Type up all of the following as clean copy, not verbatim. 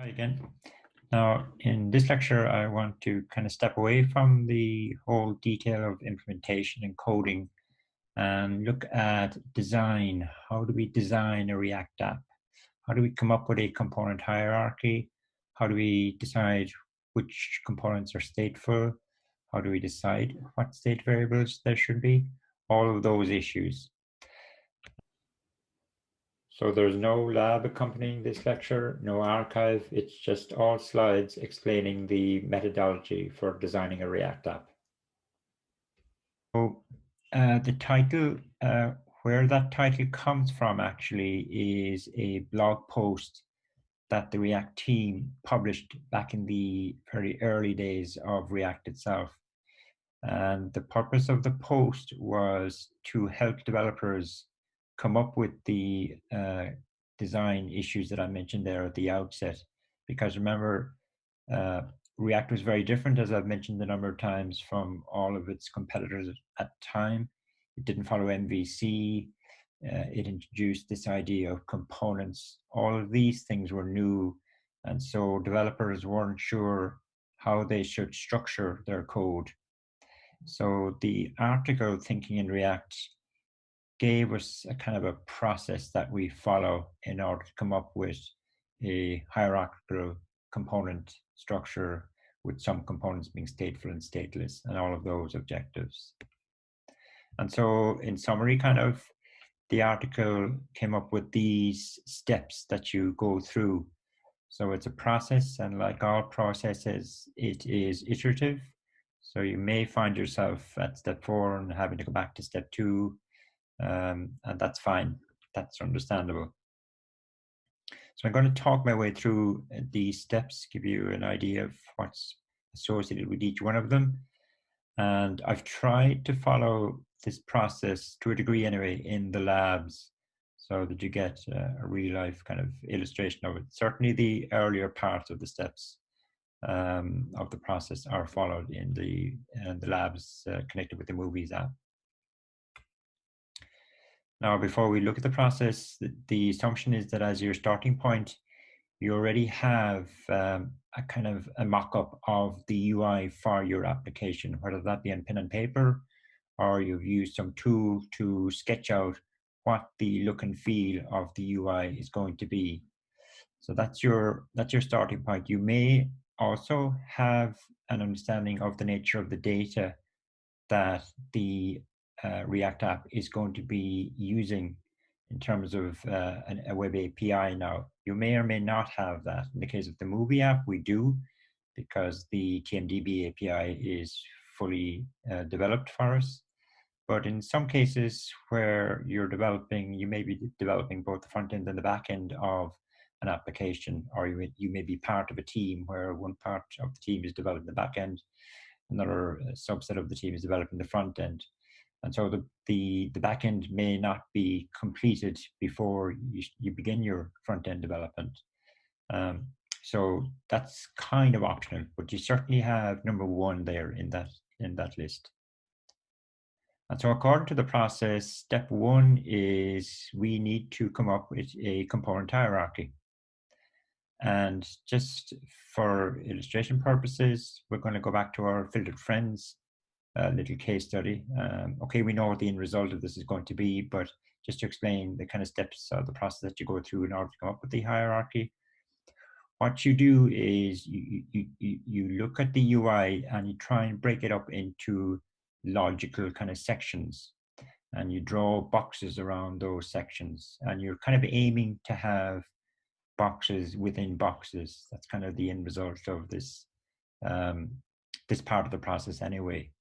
Hi again. Now, in this lecture, I want to kind of step away from the whole detail of implementation and coding and look at design. How do we design a React app? How do we come up with a component hierarchy? How do we decide which components are stateful? How do we decide what state variables there should be? All of those issues. So there's no lab accompanying this lecture, no archive. It's just all slides explaining the methodology for designing a React app. So the title, where that title comes from actually is a blog post that the React team published back in the very early days of React itself. And the purpose of the post was to help developers come up with the design issues that I mentioned there at the outset. Because remember, React was very different, as I've mentioned a number of times, from all of its competitors at the time. It didn't follow MVC. It introduced this idea of components. All of these things were new. And so developers weren't sure how they should structure their code. So the article Thinking in React gave us a kind of a process that we follow in order to come up with a hierarchical component structure with some components being stateful and stateless and all of those objectives. And so in summary, kind of the article came up with these steps that you go through. So it's a process, and like all processes, it is iterative. So you may find yourself at step 4 and having to go back to step 2, and that's fine. That's understandable. So I'm going to talk my way through these steps, give you an idea of what's associated with each one of them. And I've tried to follow this process to a degree anyway in the labs so that you get a real life kind of illustration of it. Certainly the earlier parts of the steps of the process are followed in the labs connected with the Movies app. Now, before we look at the process, the assumption is that as your starting point, you already have a kind of a mock-up of the UI for your application, whether that be on pen and paper, or you've used some tool to sketch out what the look and feel of the UI is going to be. So that's your starting point. You may also have an understanding of the nature of the data that the React app is going to be using in terms of a web API now. You may or may not have that. In the case of the movie app, we do, because the TMDB API is fully developed for us. But in some cases where you're developing, you may be developing both the front end and the back end of an application, or you may be part of a team where one part of the team is developing the back end, another subset of the team is developing the front end. And so the back end may not be completed before you begin your front end development. So that's kind of optional, but you certainly have number 1 there in that list. And so according to the process, step 1 is we need to come up with a component hierarchy. And just for illustration purposes, we're going to go back to our filtered friends little case study. Okay, we know what the end result of this is going to be, but just to explain the kind of steps of the process that you go through in order to come up with the hierarchy. What you do is you look at the UI and you try and break it up into logical kind of sections, and you draw boxes around those sections, and you're kind of aiming to have boxes within boxes. That's kind of the end result of this this part of the process anyway.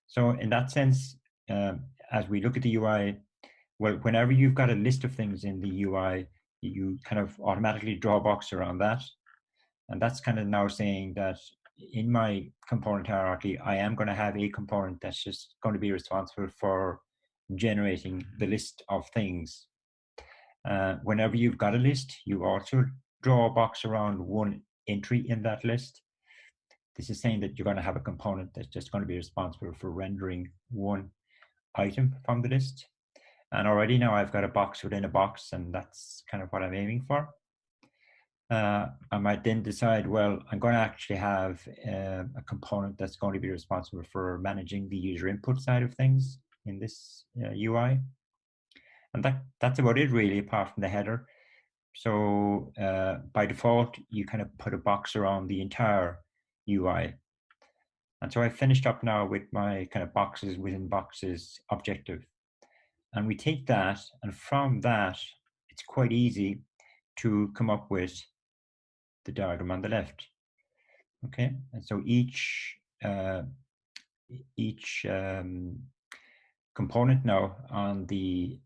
So in that sense, as we look at the UI, well, whenever you've got a list of things in the UI, you kind of automatically draw a box around that. And that's kind of now saying that in my component hierarchy, I am going to have a component that's just going to be responsible for generating the list of things. Whenever you've got a list, you also draw a box around one entry in that list. This is saying that you're going to have a component that's just going to be responsible for rendering one item from the list. And already now I've got a box within a box, and that's kind of what I'm aiming for. I might then decide, well, I'm going to actually have a component that's going to be responsible for managing the user input side of things in this UI. And that's about it really, apart from the header. So by default, you kind of put a box around the entire UI. And so I finished up now with my kind of boxes within boxes objective. And we take that, and from that, it's quite easy to come up with the diagram on the left. Okay, and so each component now on the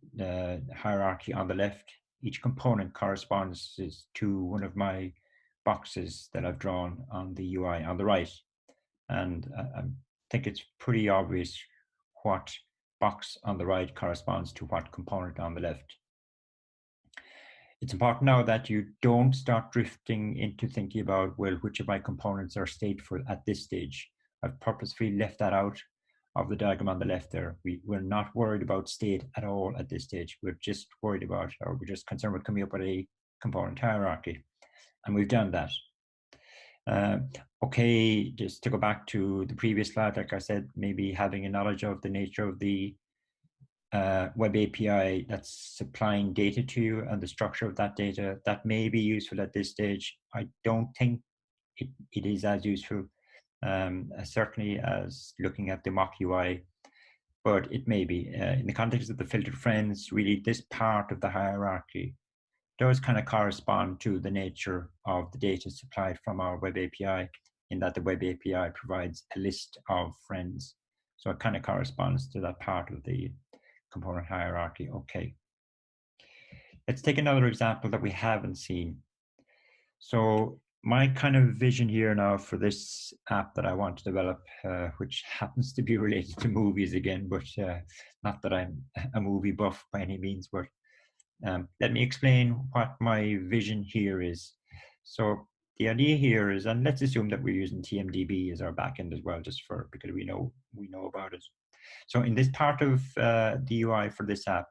hierarchy on the left, each component corresponds to one of my boxes that I've drawn on the UI on the right. And I think it's pretty obvious what box on the right corresponds to what component on the left. It's important now that you don't start drifting into thinking about, well, which of my components are stateful at this stage. I've purposefully left that out of the diagram on the left there. We're not worried about state at all at this stage. We're just worried about, or we're just concerned with coming up with a component hierarchy. And we've done that. Okay, just to go back to the previous slide, like I said, maybe having a knowledge of the nature of the web API that's supplying data to you and the structure of that data, that may be useful at this stage. I don't think it is as useful, certainly as looking at the mock UI, but it may be. In the context of the filtered friends, really this part of the hierarchy does kind of correspond to the nature of the data supplied from our web API, in that the web API provides a list of friends. So it kind of corresponds to that part of the component hierarchy. Okay. Let's take another example that we haven't seen. So my kind of vision here now for this app that I want to develop, which happens to be related to movies again, but not that I'm a movie buff by any means, but let me explain what my vision here is. So the idea here is, and let's assume that we're using TMDB as our backend as well, just for because we know about it. So in this part of the UI for this app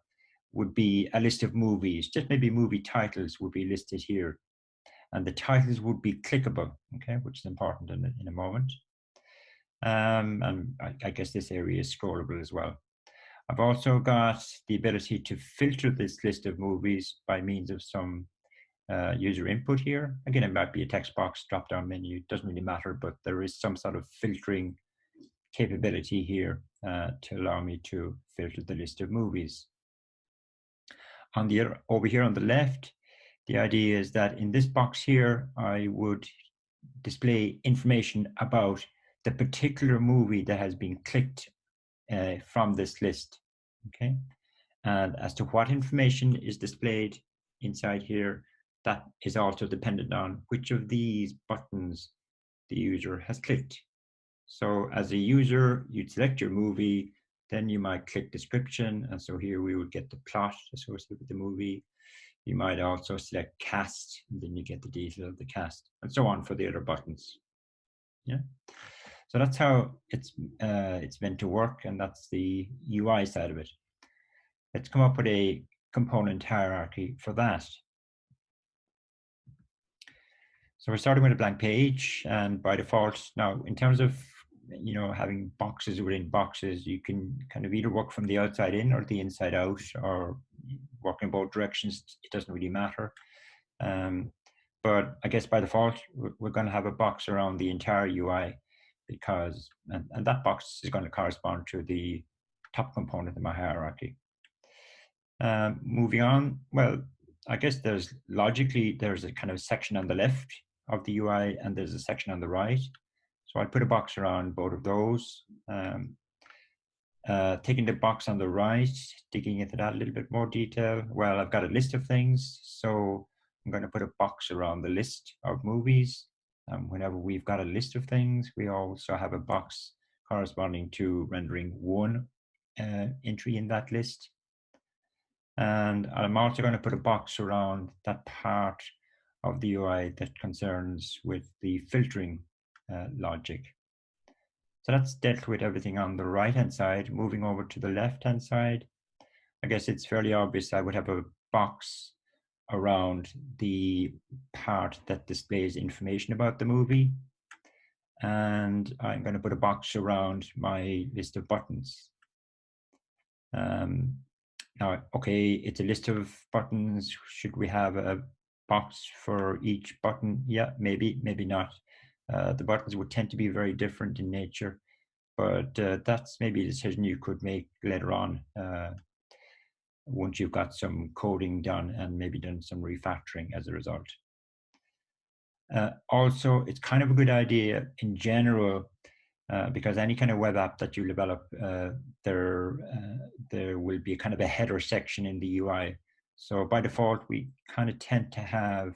would be a list of movies, just maybe movie titles would be listed here. And the titles would be clickable, okay, which is important in a moment. And I guess this area is scrollable as well. I've also got the ability to filter this list of movies by means of some user input here. Again, it might be a text box, drop-down menu, doesn't really matter, but there is some sort of filtering capability here to allow me to filter the list of movies. On the other, over here on the left, the idea is that in this box here, I would display information about the particular movie that has been clicked from this list, okay? And as to what information is displayed inside here, that is also dependent on which of these buttons the user has clicked. So as a user, you'd select your movie, then you might click description. And so here we would get the plot associated with the movie. You might also select cast, and then you get the detail of the cast, and so on for the other buttons. Yeah. So that's how it's meant to work, and that's the UI side of it. Let's come up with a component hierarchy for that. So we're starting with a blank page, and by default, now in terms of having boxes within boxes, you can kind of either work from the outside in or the inside out, or work in both directions. It doesn't really matter. But I guess by default, we're going to have a box around the entire UI, because and that box is going to correspond to the top component in my hierarchy. Moving on, well, I guess there's a kind of section on the left of the UI, and there's a section on the right. So I'll put a box around both of those. Taking the box on the right, digging into that a little bit more detail. Well, I've got a list of things, so I'm going to put a box around the list of movies. Whenever we've got a list of things, we also have a box corresponding to rendering one entry in that list. And I'm also going to put a box around that part of the UI that concerns with the filtering logic. So that's dealt with everything on the right-hand side. Moving over to the left-hand side, I guess it's fairly obvious I would have a box around the part that displays information about the movie. And I'm going to put a box around my list of buttons. Now, okay, it's a list of buttons. Should we have a box for each button? Yeah, maybe, maybe not. The buttons would tend to be very different in nature, but that's maybe a decision you could make later on once you've got some coding done and maybe done some refactoring as a result. Also, it's kind of a good idea in general, because any kind of web app that you develop, there will be kind of a header section in the UI. So by default, we kind of tend to have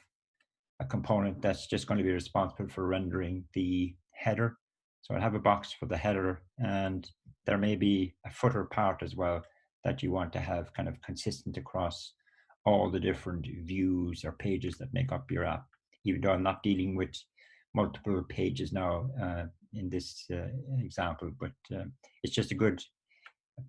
a component that's just going to be responsible for rendering the header. So I'll have a box for the header, and there may be a footer part as well that you want to have kind of consistent across all the different views or pages that make up your app, even though I'm not dealing with multiple pages now in this example, but it's just a good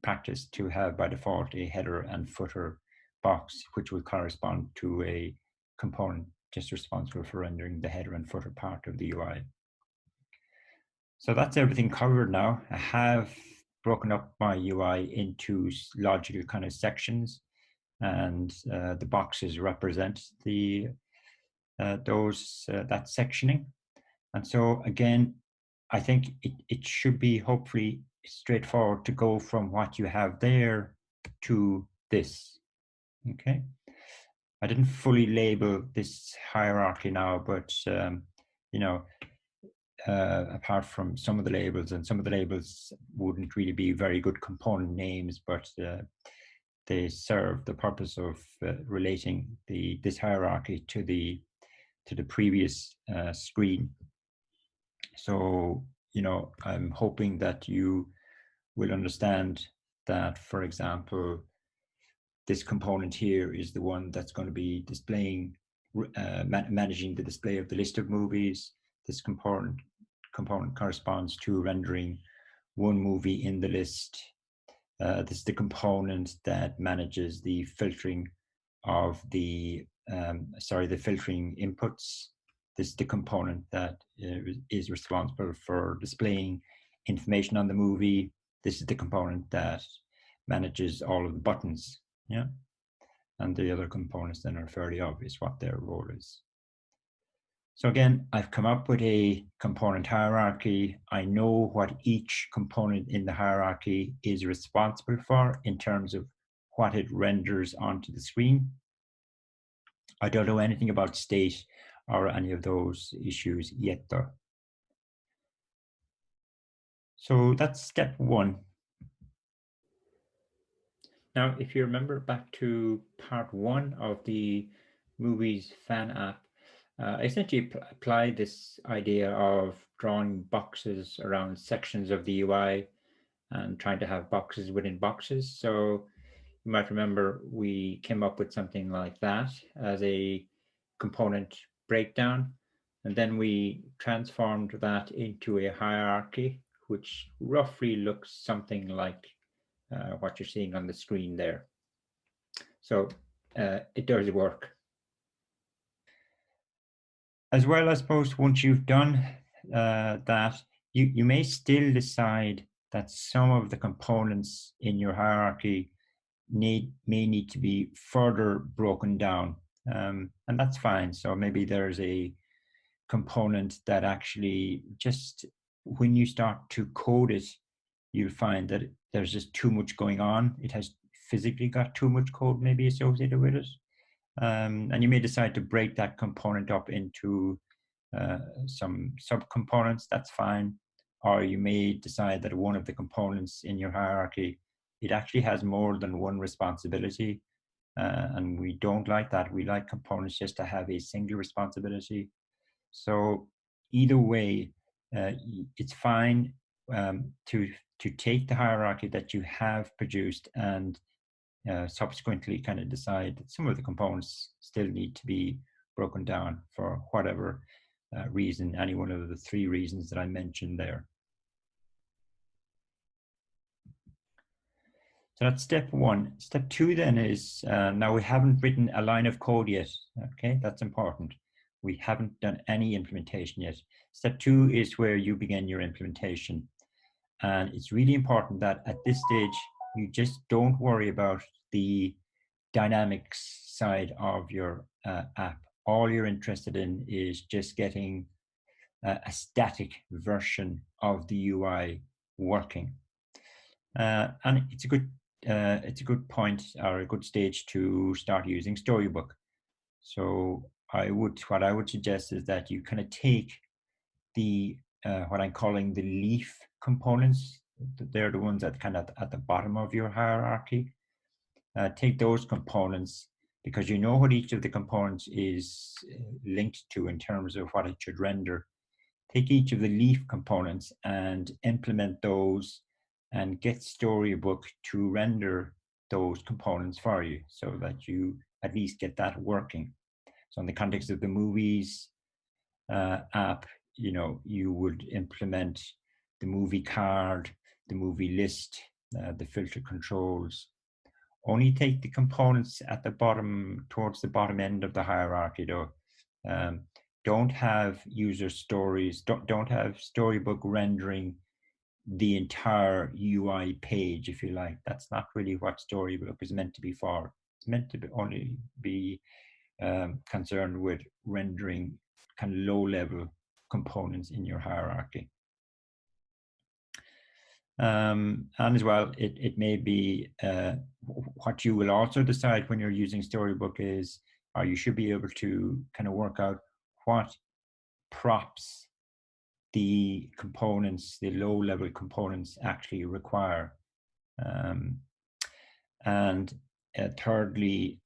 practice to have by default a header and footer box, which will correspond to a component just responsible for rendering the header and footer part of the UI. So that's everything covered now. I have broken up my UI into logical kind of sections, and the boxes represent the that sectioning. And so again, I think it should be hopefully straightforward to go from what you have there to this. Okay. I didn't fully label this hierarchy now, but you know, apart from some of the labels, and some of the labels wouldn't really be very good component names, but they serve the purpose of relating this hierarchy to the previous screen. So, I'm hoping that you will understand that, for example, this component here is the one that's going to be displaying, managing the display of the list of movies. This component corresponds to rendering one movie in the list. This is the component that manages the filtering of the filtering inputs. This is the component that is responsible for displaying information on the movie. This is the component that manages all of the buttons. Yeah. And the other components then are fairly obvious what their role is. So again, I've come up with a component hierarchy. I know what each component in the hierarchy is responsible for in terms of what it renders onto the screen. I don't know anything about state or any of those issues yet though. So that's step one. Now, if you remember back to part one of the Movies fan app, I essentially applied this idea of drawing boxes around sections of the UI and trying to have boxes within boxes. So you might remember we came up with something like that as a component breakdown. And then we transformed that into a hierarchy, which roughly looks something like what you're seeing on the screen there. So it does work. As well, I suppose, once you've done that, you may still decide that some of the components in your hierarchy may need to be further broken down. And that's fine. So maybe there's a component that actually just when you start to code it, you'll find that there's just too much going on. It has physically got too much code maybe associated with it. And you may decide to break that component up into some subcomponents, that's fine. Or you may decide that one of the components in your hierarchy, it actually has more than one responsibility. And we don't like that. We like components just to have a single responsibility. So either way, it's fine to take the hierarchy that you have produced and subsequently kind of decide that some of the components still need to be broken down for whatever reason, any one of the three reasons that I mentioned there. So that's step one. Step two then is, now we haven't written a line of code yet, okay? That's important. We haven't done any implementation yet. Step two is where you begin your implementation. And it's really important that at this stage, you just don't worry about the dynamics side of your app. All you're interested in is just getting a static version of the UI working. And it's a good point or a good stage to start using Storybook. So what I would suggest is that you kind of take the what I'm calling the leaf components. They're the ones that kind of at the bottom of your hierarchy. Take those components because you know what each of the components is linked to in terms of what it should render. Take each of the leaf components and implement those and get Storybook to render those components for you so that you at least get that working. So in the context of the movies app, you would implement the movie card, the movie list, the filter controls. Only take the components at the bottom, towards the bottom end of the hierarchy though. Don't have user stories, don't have Storybook rendering the entire UI page, if you like. That's not really what Storybook is meant to be for. It's meant to only be concerned with rendering kind of low-level components in your hierarchy. And as well, it may be what you will also decide when you're using Storybook is, or you should be able to kind of work out what props the components, the low-level components actually require. And thirdly,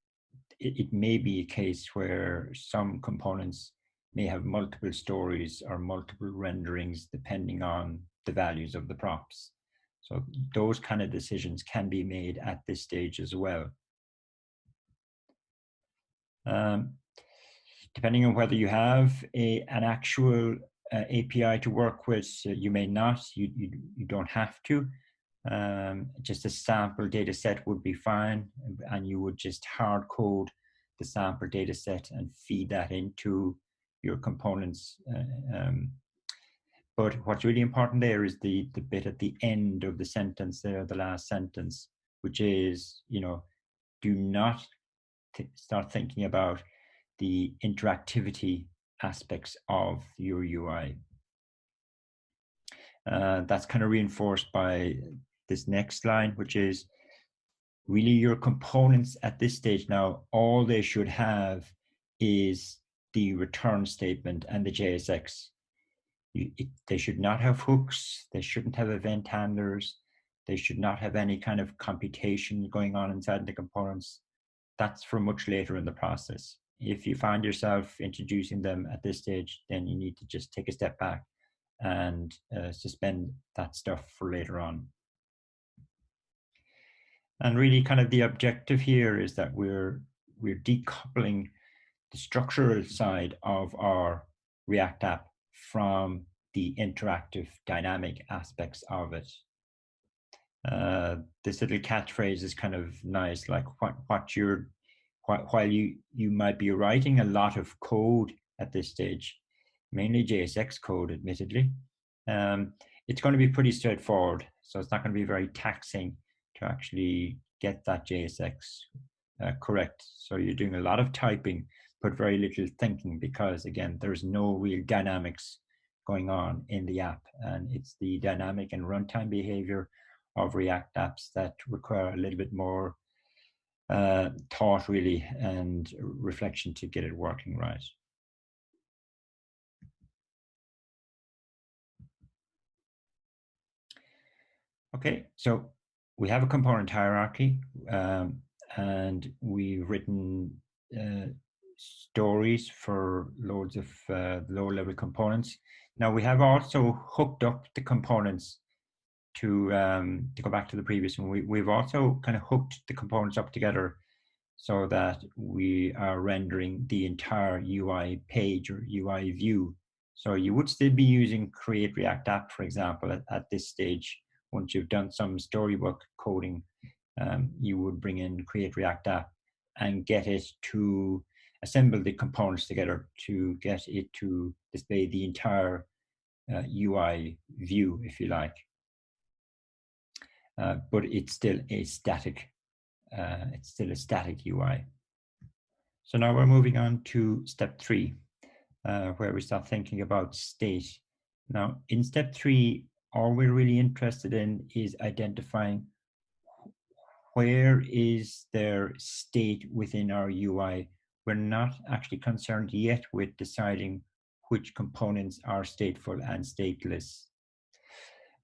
it may be a case where some components may have multiple stories or multiple renderings depending on the values of the props. So those kind of decisions can be made at this stage as well. Depending on whether you have an actual API to work with, you may not, you don't have to. Just a sample data set would be fine, and you would just hard code the sample data set and feed that into your components. But what's really important there is the bit at the end of the sentence there, the last sentence, which is, do not start thinking about the interactivity aspects of your UI. That's kind of reinforced by this next line, which is really your components at this stage now, all they should have is the return statement and the JSX. They should not have hooks. They shouldn't have event handlers. They should not have any kind of computation going on inside the components. That's for much later in the process. If you find yourself introducing them at this stage, then you need to just take a step back and suspend that stuff for later on. And really kind of the objective here is that we're decoupling the structural side of our React app from the interactive dynamic aspects of it. This little catchphrase is kind of nice, like while you might be writing a lot of code at this stage, mainly JSX code, admittedly, it's going to be pretty straightforward. So it's not going to be very taxing to actually get that JSX correct. So you're doing a lot of typing, but very little thinking, because again, there's no real dynamics going on in the app, and it's the dynamic and runtime behavior of React apps that require a little bit more thought, really, and reflection to get it working right. Okay, so we have a component hierarchy, and we've written stories for loads of low-level components. Now we have also hooked up the components to go back to the previous one. We've also kind of hooked the components up together so that we are rendering the entire UI page or UI view. So you would still be using Create React App, for example, at this stage, once you've done some Storybook coding. you would bring in create React app and get it to assemble the components together to get it to display the entire UI view, if you like. But it's still a static. It's still a static UI. So now we're moving on to step 3, where we start thinking about state. Now, in step 3, all we're really interested in is identifying where is their state within our UI. We're not actually concerned yet with deciding which components are stateful and stateless.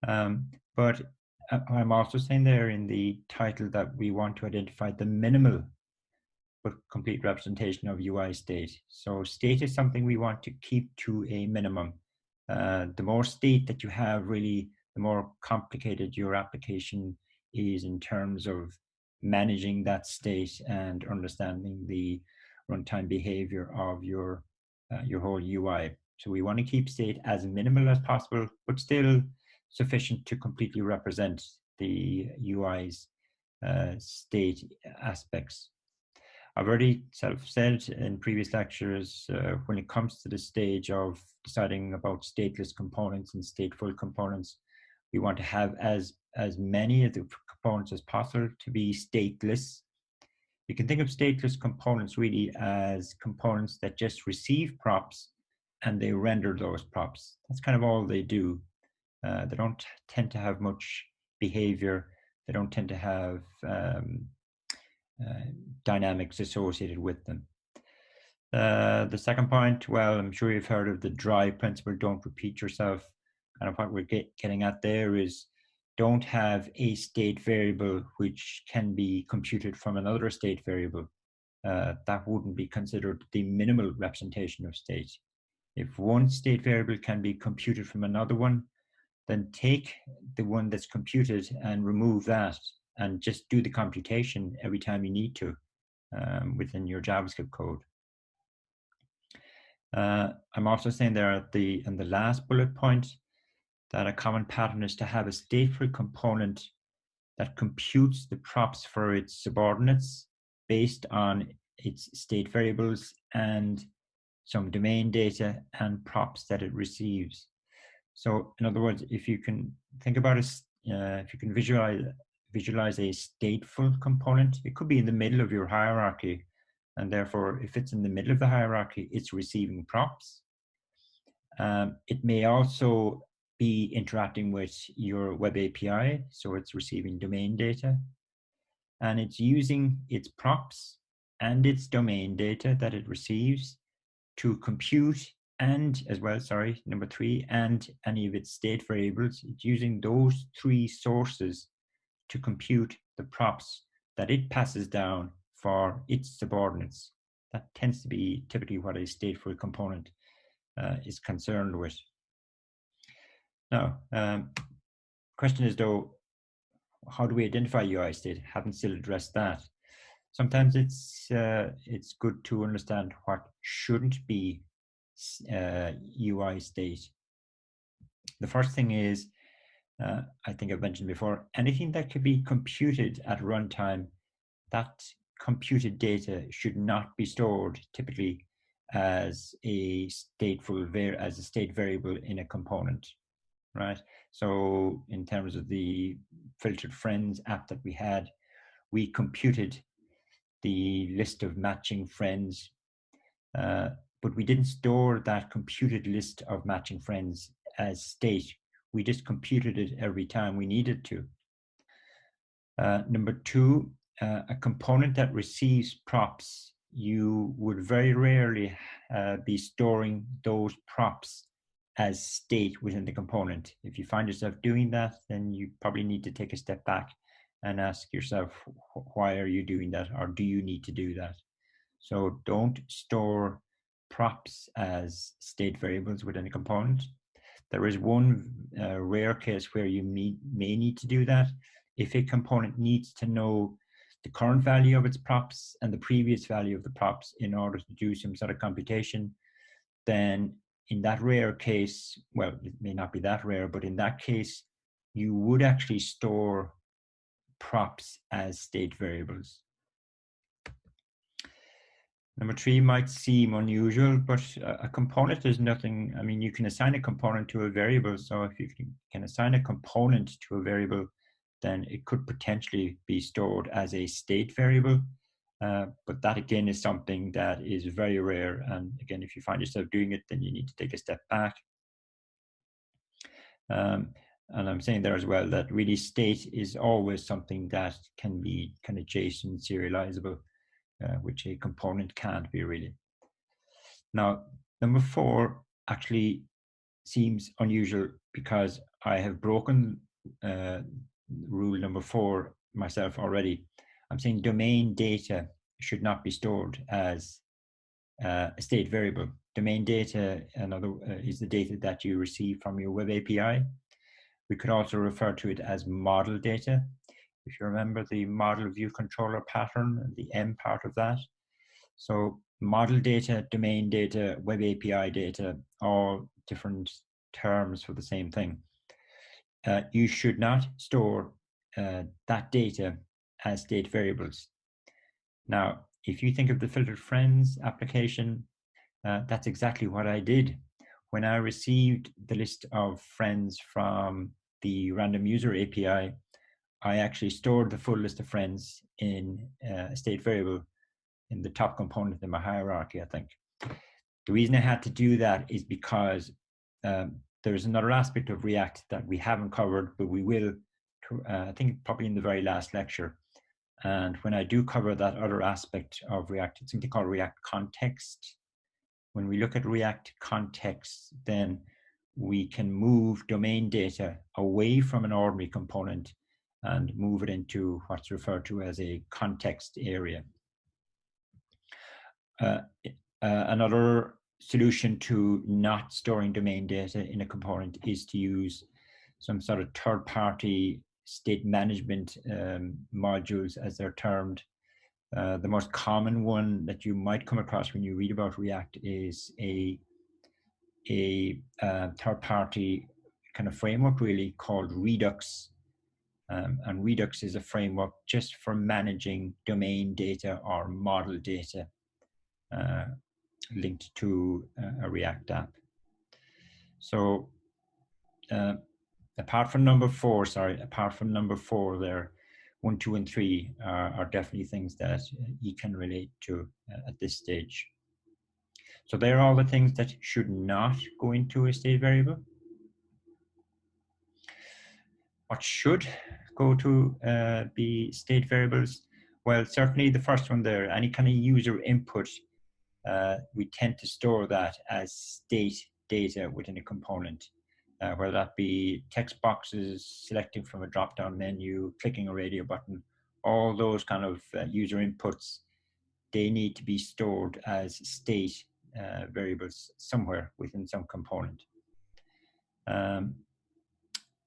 But I'm also saying there in the title that we want to identify the minimal but complete representation of UI state. So state is something we want to keep to a minimum. The more state that you have, really, the more complicated your application is in terms of managing that state and understanding the runtime behavior of your whole UI. So we want to keep state as minimal as possible, but still sufficient to completely represent the UI's state aspects. I've already sort of said in previous lectures, when it comes to the stage of deciding about stateless components and stateful components, we want to have as many of the components as possible to be stateless. You can think of stateless components really as components that just receive props and they render those props. That's kind of all they do. They don't tend to have much behavior. They don't tend to have dynamics associated with them. The second point, well, I'm sure you've heard of the dry principle, don't repeat yourself. Kind of what we're getting at there is don't have a state variable which can be computed from another state variable. That wouldn't be considered the minimal representation of state. If one state variable can be computed from another one, then take the one that's computed and remove that and just do the computation every time you need to within your JavaScript code. I'm also saying there at in the last bullet point that a common pattern is to have a stateful component that computes the props for its subordinates based on its state variables and some domain data and props that it receives. So in other words, if you can think about it, if you can visualize a stateful component, it could be in the middle of your hierarchy. And therefore, if it's in the middle of the hierarchy, it's receiving props. It may also be interacting with your web API, so it's receiving domain data. And it's using its props and its domain data that it receives to compute and as well, sorry, number 3, and any of its state variables. It's using those 3 sources to compute the props that it passes down for its subordinates. That tends to be typically what a stateful component is concerned with. Now, question is though, how do we identify UI state? Haven't still addressed that. Sometimes it's good to understand what shouldn't be UI state. The first thing is, I think I've mentioned before, anything that could be computed at runtime, that computed data should not be stored typically as a stateful state variable in a component, right? So in terms of the filtered friends app that we had, we computed the list of matching friends, but we didn't store that computed list of matching friends as state. We just computed it every time we needed to. Number 2, a component that receives props, you would very rarely be storing those props as state within the component. If you find yourself doing that, then you probably need to take a step back and ask yourself, why are you doing that, or do you need to do that? So don't store props as state variables within a component. There is one rare case where you may need to do that. If a component needs to know the current value of its props and the previous value of the props in order to do some sort of computation, then in that rare case, well, it may not be that rare, but in that case, you would actually store props as state variables. Number 3 might seem unusual, but a component is nothing. I mean, you can assign a component to a variable. So if you can assign a component to a variable, then it could potentially be stored as a state variable. But that again is something that is very rare. And again, if you find yourself doing it, then you need to take a step back. And I'm saying there as well that really state is always something that can be kind of JSON serializable, which a component can't be really. Now, number 4 actually seems unusual because I have broken rule number 4 myself already. I'm saying domain data should not be stored as a state variable. Domain data is the data that you receive from your web API. We could also refer to it as model data. If you remember the model view controller pattern and the M part of that. So model data, domain data, web API data, all different terms for the same thing. You should not store that data as state variables. Now, if you think of the filtered friends application, that's exactly what I did. When I received the list of friends from the random user API, I actually stored the full list of friends in a state variable in the top component in my hierarchy, I think. The reason I had to do that is because there's another aspect of React that we haven't covered, but we will, I think probably in the very last lecture. And when I do cover that other aspect of React, it's something called React context. When we look at React context, then we can move domain data away from an ordinary component and move it into what's referred to as a context area. Another solution to not storing domain data in a component is to use some sort of third-party state management modules, as they're termed. The most common one that you might come across when you read about React is a third-party kind of framework, really, called Redux. And Redux is a framework just for managing domain data or model data linked to a React app. So apart from number 4 there, 1, 2, and 3 are definitely things that you can relate to at this stage. So they're all the things that should not go into a state variable. What should go to be state variables? Well, certainly the first one there, any kind of user input, we tend to store that as state data within a component, whether that be text boxes, selecting from a drop-down menu, clicking a radio button, all those kind of user inputs, they need to be stored as state variables somewhere within some component.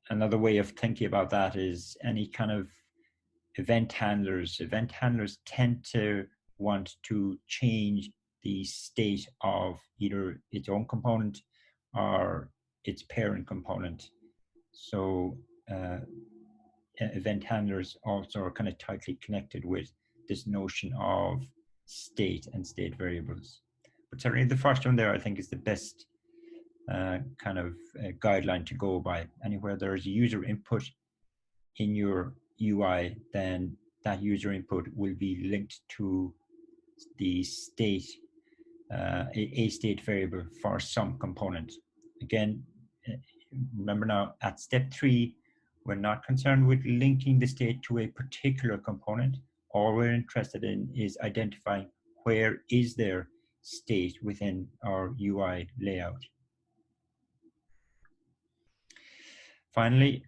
Another way of thinking about that is any kind of event handlers. Event handlers tend to want to change the state of either its own component or its parent component. So event handlers also are kind of tightly connected with this notion of state and state variables. But certainly the first one there, I think, is the best kind of guideline to go by. Anywhere there's a user input in your UI, then that user input will be linked to the state, a state variable for some component. Again, remember now at step 3, we're not concerned with linking the state to a particular component. All we're interested in is identifying where is there state within our UI layout. Finally,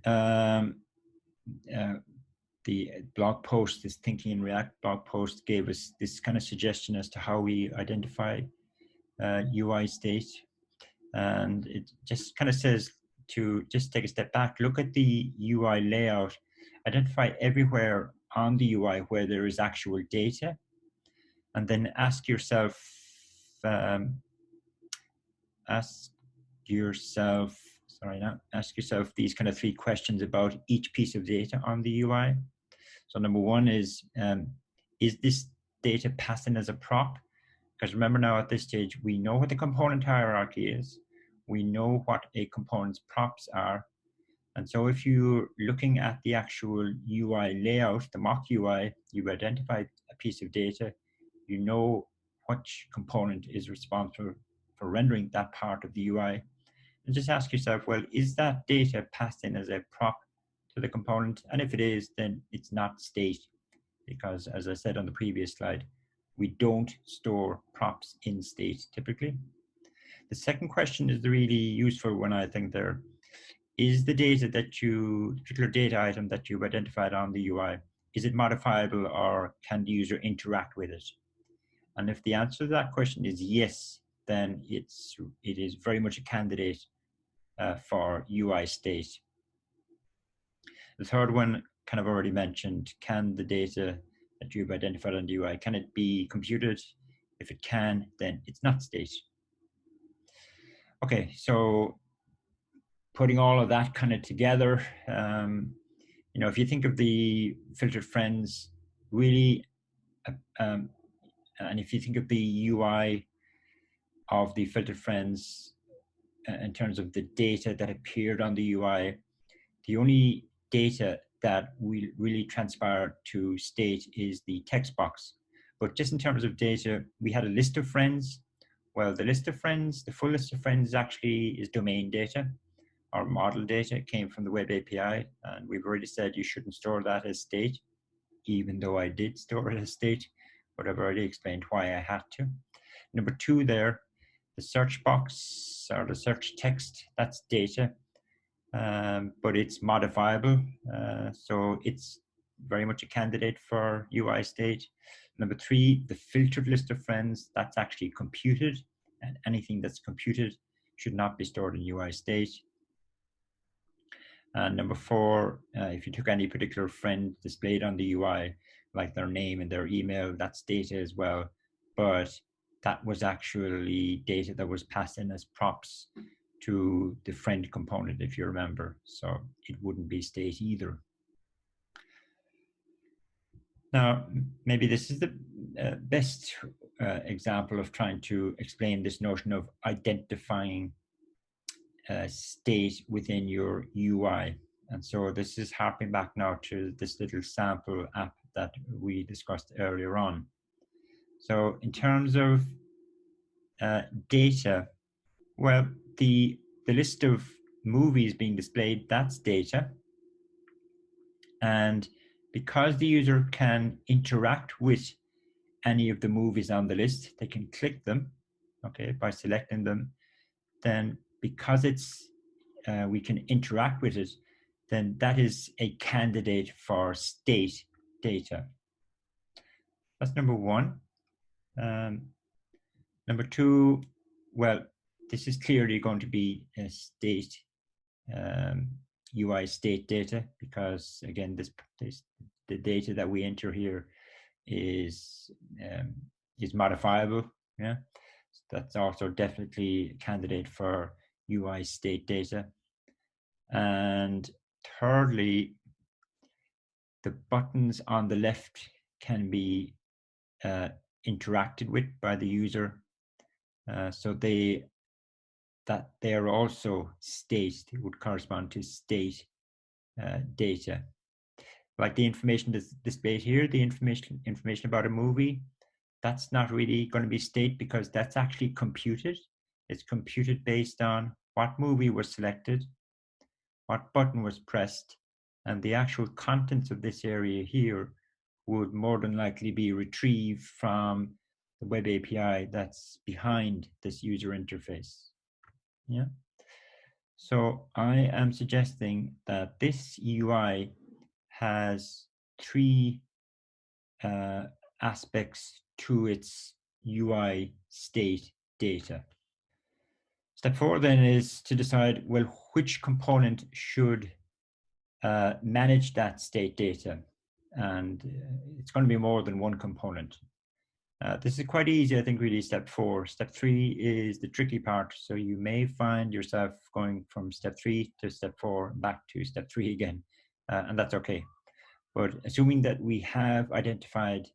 the blog post, this Thinking in React blog post, gave us this kind of suggestion as to how we identify UI state. And it just kind of says to just take a step back, look at the UI layout, identify everywhere on the UI where there is actual data, and then ask yourself these kind of 3 questions about each piece of data on the UI. So number one is this data passing as a prop? Because remember now at this stage, we know what the component hierarchy is. We know what a component's props are. And so if you're looking at the actual UI layout, the mock UI, you've identified a piece of data, you know which component is responsible for rendering that part of the UI. And just ask yourself, well, is that data passed in as a prop to the component? And if it is, then it's not state, because as I said on the previous slide, we don't store props in state typically. The second question is the really useful one, I think there. Is the data that you, particular data item that you've identified on the UI, is it modifiable or can the user interact with it? And if the answer to that question is yes, then it is very much a candidate for UI state. The third one, kind of already mentioned, can the data that you've identified on the UI, can it be computed? If it can, then it's not state. Okay, so putting all of that kind of together, you know, if you think of the filtered friends, really, and if you think of the UI of the filtered friends in terms of the data that appeared on the UI, the only data that will really transpire to state is the text box. But just in terms of data, we had a list of friends. Well, the list of friends, the full list of friends actually is domain data. Our model data came from the web API, and we've already said you shouldn't store that as state, even though I did store it as state, but I've already explained why I had to. Number two there, the search box or the search text, that's data, but it's modifiable. So it's very much a candidate for UI state. Number three, the filtered list of friends, that's actually computed, and anything that's computed should not be stored in UI state. And number four, if you took any particular friend displayed on the UI, like their name and their email, that's data as well. But that was actually data that was passed in as props to the friend component, if you remember. So it wouldn't be state either. Now, maybe this is the best example of trying to explain this notion of identifying state within your UI. And so this is harping back now to this little sample app that we discussed earlier on. So in terms of data, well, the list of movies being displayed, that's data. And because the user can interact with any of the movies on the list, they can click them, okay, by selecting them, then because it's we can interact with it, then that is a candidate for state data. That's number one. Number two, well, this is clearly going to be a state UI state data, because again, the data that we enter here is modifiable. Yeah, so that's also definitely a candidate for UI state data. And thirdly, the buttons on the left can be interacted with by the user, so they are also state. It would correspond to state data. Like the information that's displayed here, the information about a movie, that's not really going to be state, because that's actually computed. It's computed based on what movie was selected, what button was pressed, and the actual contents of this area here would more than likely be retrieved from the web API that's behind this user interface. Yeah. So I am suggesting that this UI has three aspects to its UI state data. Step 4 then is to decide, well, which component should manage that state data. And it's going to be more than one component. This is quite easy, I think, really, step 4. Step 3 is the tricky part. So you may find yourself going from step 3 to step 4, back to step 3 again, and that's okay. But assuming that we have identified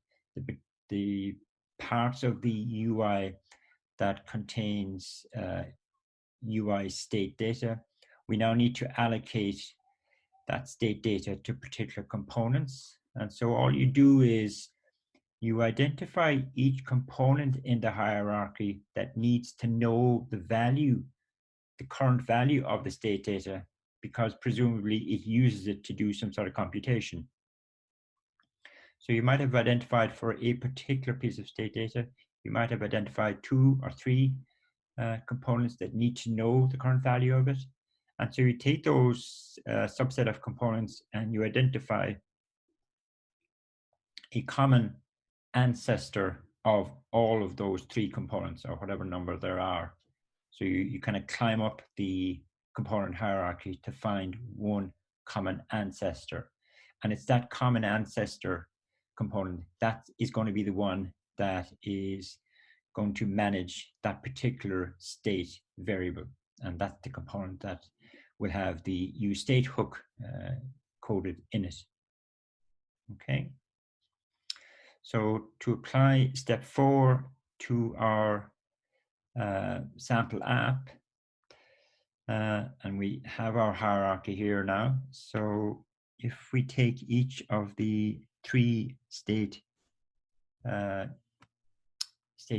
the parts of the UI that contains UI state data, we now need to allocate that state data to particular components. And so all you do is you identify each component in the hierarchy that needs to know the value, the current value of the state data, because presumably it uses it to do some sort of computation. So you might have identified for a particular piece of state data, you might have identified 2 or 3 components that need to know the current value of it. And so you take those subset of components and you identify a common ancestor of all of those 3 components, or whatever number there are. So you kind of climb up the component hierarchy to find one common ancestor. And it's that common ancestor component that is going to be the one that is going to manage that particular state variable. And that's the component that will have the useState hook coded in it. Okay. So to apply step 4 to our sample app, and we have our hierarchy here now. So if we take each of the 3 state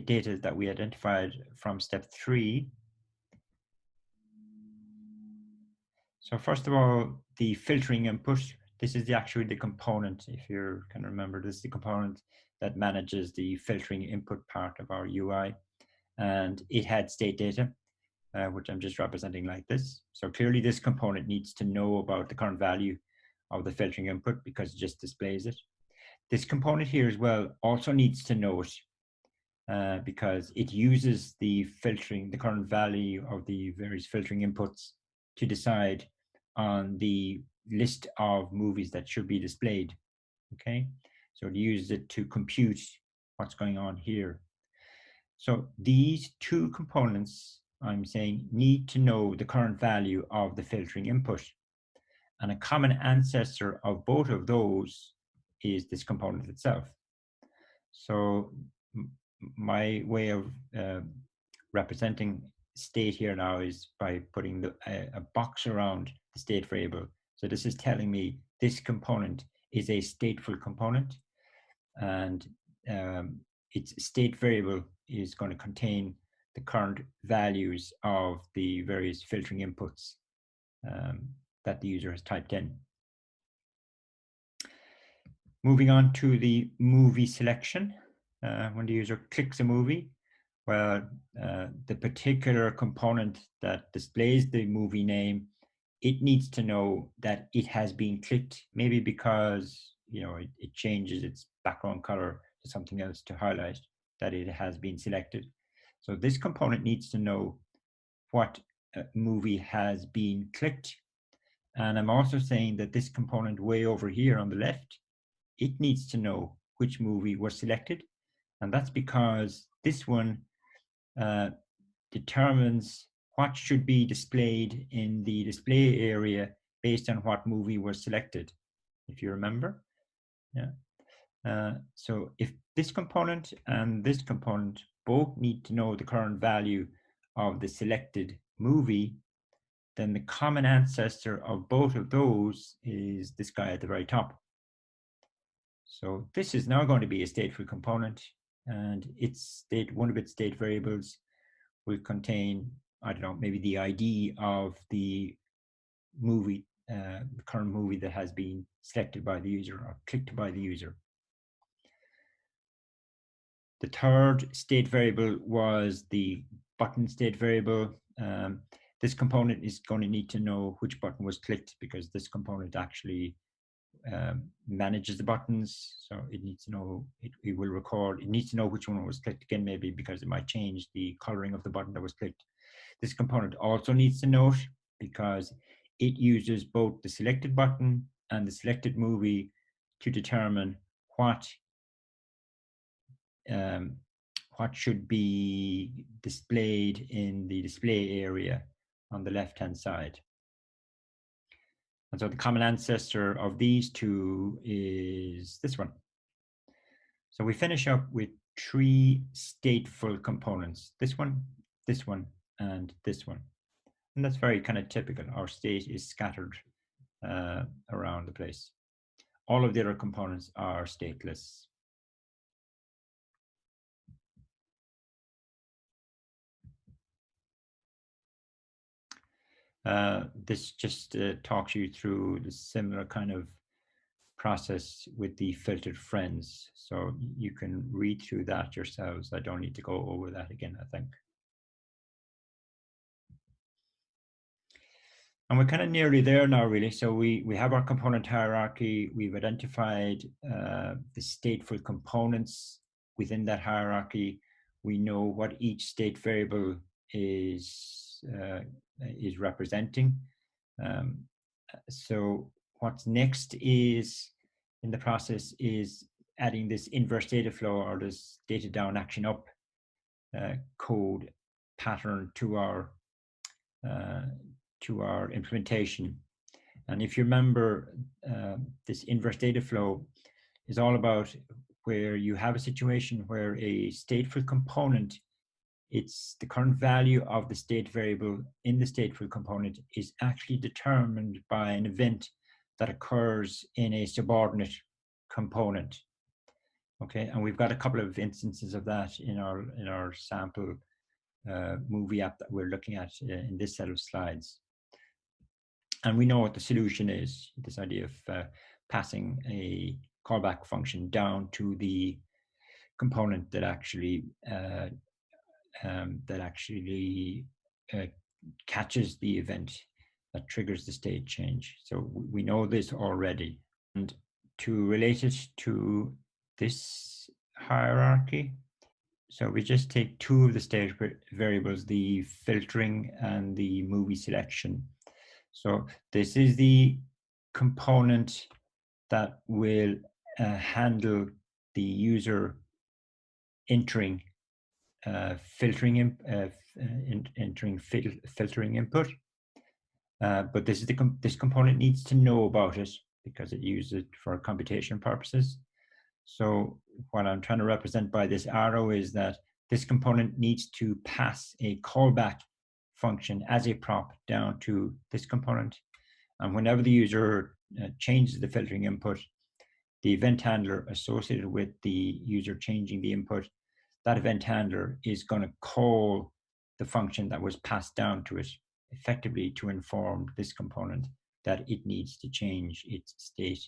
data that we identified from step 3. So first of all, the filtering input, this is actually the component, if you can remember, this is the component that manages the filtering input part of our UI. And it had state data, which I'm just representing like this. So clearly this component needs to know about the current value of the filtering input because it just displays it. This component here as well also needs to know it because it uses the filtering, the current value of the various filtering inputs to decide on the list of movies that should be displayed. Okay, so it uses it to compute what's going on here. So these 2 components, I'm saying, need to know the current value of the filtering input. And a common ancestor of both of those is this component itself. So my way of representing state here now is by putting a box around the state variable. So this is telling me this component is a stateful component, and its state variable is going to contain the current values of the various filtering inputs that the user has typed in. Moving on to the movie selection. When the user clicks a movie, well, the particular component that displays the movie name, it needs to know that it has been clicked, maybe because it changes its background color to something else to highlight that it has been selected. So this component needs to know what movie has been clicked. And I'm also saying that this component way over here on the left, it needs to know which movie was selected. And that's because this one determines what should be displayed in the display area based on what movie was selected, if you remember. Yeah. So if this component and this component both need to know the current value of the selected movie, then the common ancestor of both of those is this guy at the very top. So this is now going to be a stateful component, and one of its state variables will contain, I don't know, maybe the ID of the movie, the current movie that has been selected by the user or clicked by the user. The third state variable was the button state variable. This component is going to need to know which button was clicked because this component actually manages the buttons. So it needs to know, it will record, it needs to know which one was clicked again, maybe because it might change the coloring of the button that was clicked. This component also needs to note because it uses both the selected button and the selected movie to determine what should be displayed in the display area on the left-hand side. And so the common ancestor of these two is this one. So we finish up with 3 stateful components, this one, and this one. And that's very kind of typical. Our state is scattered around the place. All of the other components are stateless. This just talks you through the similar kind of process with the filtered friends. So you can read through that yourselves. I don't need to go over that again, I think. And we're kind of nearly there now, really. So we have our component hierarchy. We've identified the stateful components within that hierarchy. We know what each state variable is representing. So what's next is in the process is adding this inverse data flow, or this data down action up code pattern to our implementation. And if you remember, this inverse data flow is all about where you have a situation where a stateful component, it's the current value of the state variable in the stateful component is actually determined by an event that occurs in a subordinate component. Okay, and we've got a couple of instances of that in our sample movie app that we're looking at in this set of slides. And we know what the solution is, this idea of passing a callback function down to the component that actually catches the event that triggers the state change. So we know this already. And to relate it to this hierarchy, so we just take 2 of the state variables, the filtering and the movie selection. So this is the component that will handle the user entering filtering input. But this component needs to know about it because it uses it for computation purposes. So what I'm trying to represent by this arrow is that this component needs to pass a callback function as a prop down to this component. And whenever the user changes the filtering input, the event handler associated with the user changing the input, that event handler is going to call the function that was passed down to it, effectively to inform this component that it needs to change its state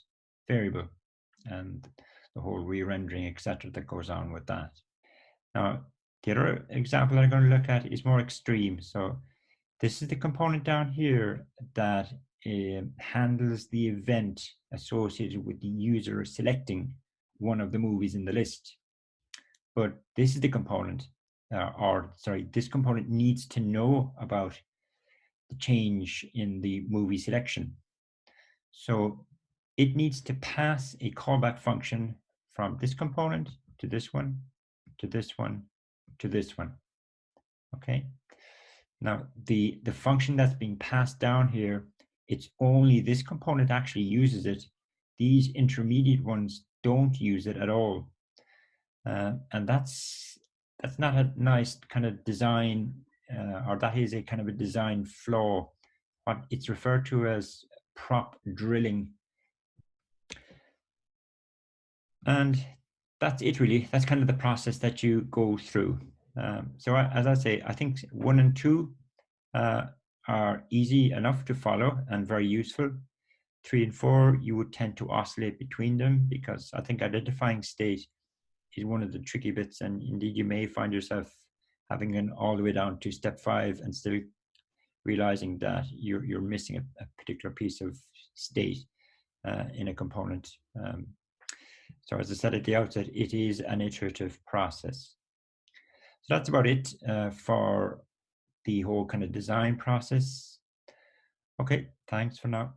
variable, and the whole re-rendering, etc., that goes on with that. Now, the other example I'm going to look at is more extreme. So this is the component down here that handles the event associated with the user selecting one of the movies in the list. But this is the component, this component needs to know about the change in the movie selection. So it needs to pass a callback function from this component to this one, to this one, to this one. Okay. Now the function that's being passed down here, it's only this component actually uses it. These intermediate ones don't use it at all. And that's not a nice kind of design, or that is a kind of a design flaw. What it's referred to as prop drilling. And that's it, really. That's kind of the process that you go through. So as I say, I think 1 and 2 are easy enough to follow and very useful. 3 and 4, you would tend to oscillate between them, because I think identifying state is one of the tricky bits, and indeed you may find yourself having gone all the way down to step 5 and still realizing that you're missing a particular piece of state in a component. So as I said at the outset, it is an iterative process. So that's about it for the whole kind of design process. Okay, thanks for now.